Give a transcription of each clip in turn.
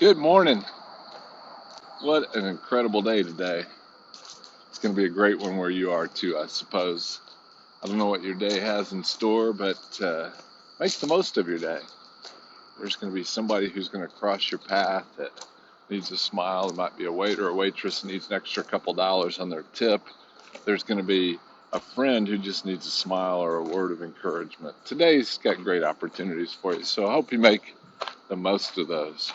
Good morning. What an incredible day today. It's going to be a great one where you are too, I suppose. I don't know what your day has in store, but make the most of your day. There's going to be somebody who's going to cross your path that needs a smile. It might be a waiter or a waitress that needs an extra couple dollars on their tip. There's going to be a friend who just needs a smile or a word of encouragement. Today's got great opportunities for you, so I hope you make the most of those.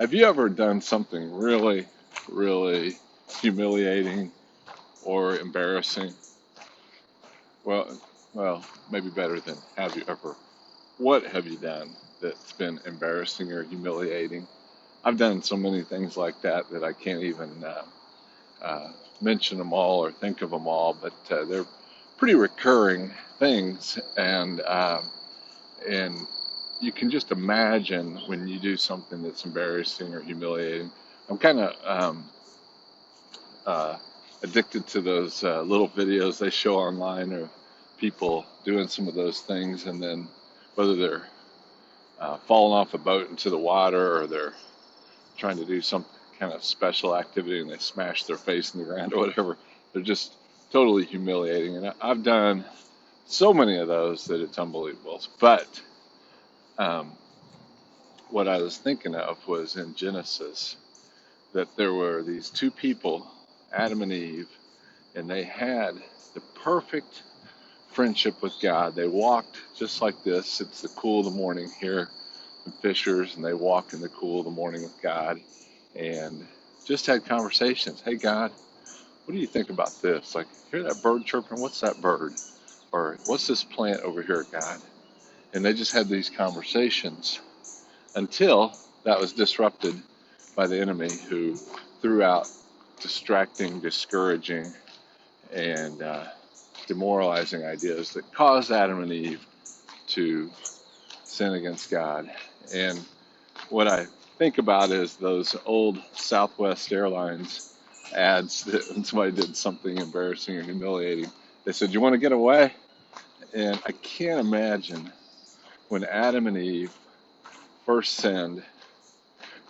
Have you ever done something really, really humiliating or embarrassing? Well, maybe better than have you ever. What have you done that's been embarrassing or humiliating? I've done so many things like that that I can't even mention them all or think of them all, but they're pretty recurring things, and you can just imagine when you do something that's embarrassing or humiliating. I'm kind of addicted to those little videos they show online of people doing some of those things, and then whether they're falling off a boat into the water or they're trying to do some kind of special activity and they smash their face in the ground or whatever, they're just totally humiliating. And I've done so many of those that it's unbelievable. But what I was thinking of was in Genesis that there were these two people, Adam and Eve, and they had the perfect friendship with God. They walked just like this. It's the cool of the morning here in Fishers, and they walk in the cool of the morning with God and just had conversations. Hey, God, what do you think about this? Like, hear that bird chirping? What's that bird? Or what's this plant over here, God? And they just had these conversations until that was disrupted by the enemy, who threw out distracting, discouraging, and demoralizing ideas that caused Adam and Eve to sin against God. And what I think about is those old Southwest Airlines ads that when somebody did something embarrassing or humiliating, they said, "You want to get away?" And I can't imagine when Adam and Eve first sinned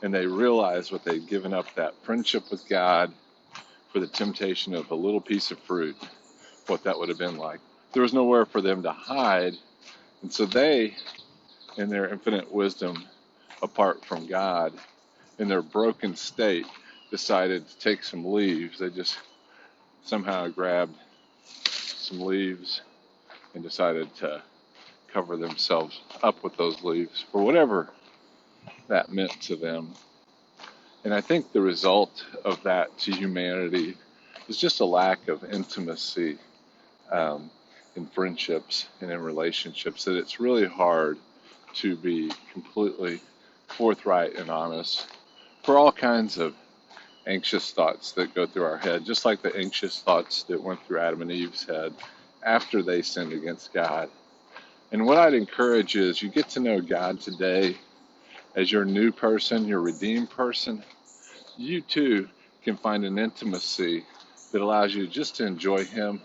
and they realized what they'd given up, that friendship with God, for the temptation of a little piece of fruit, what that would have been like. There was nowhere for them to hide, and so they, in their infinite wisdom, apart from God, in their broken state, decided to take some leaves. They just somehow grabbed some leaves and decided to cover themselves up with those leaves for whatever that meant to them. And I think the result of that to humanity is just a lack of intimacy in friendships and in relationships, that it's really hard to be completely forthright and honest for all kinds of anxious thoughts that go through our head, just like the anxious thoughts that went through Adam and Eve's head after they sinned against God. And what I'd encourage is you get to know God today as your new person, your redeemed person. You too can find an intimacy that allows you just to enjoy Him,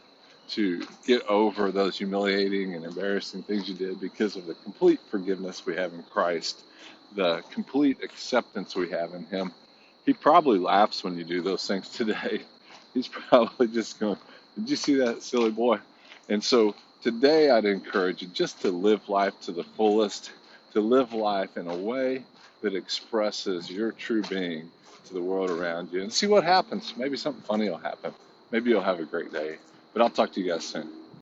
to get over those humiliating and embarrassing things you did because of the complete forgiveness we have in Christ, the complete acceptance we have in Him. He probably laughs when you do those things today. He's probably just going, "Did you see that silly boy?" And so today I'd encourage you just to live life to the fullest, to live life in a way that expresses your true being to the world around you, and see what happens. Maybe something funny will happen. Maybe you'll have a great day. But I'll talk to you guys soon.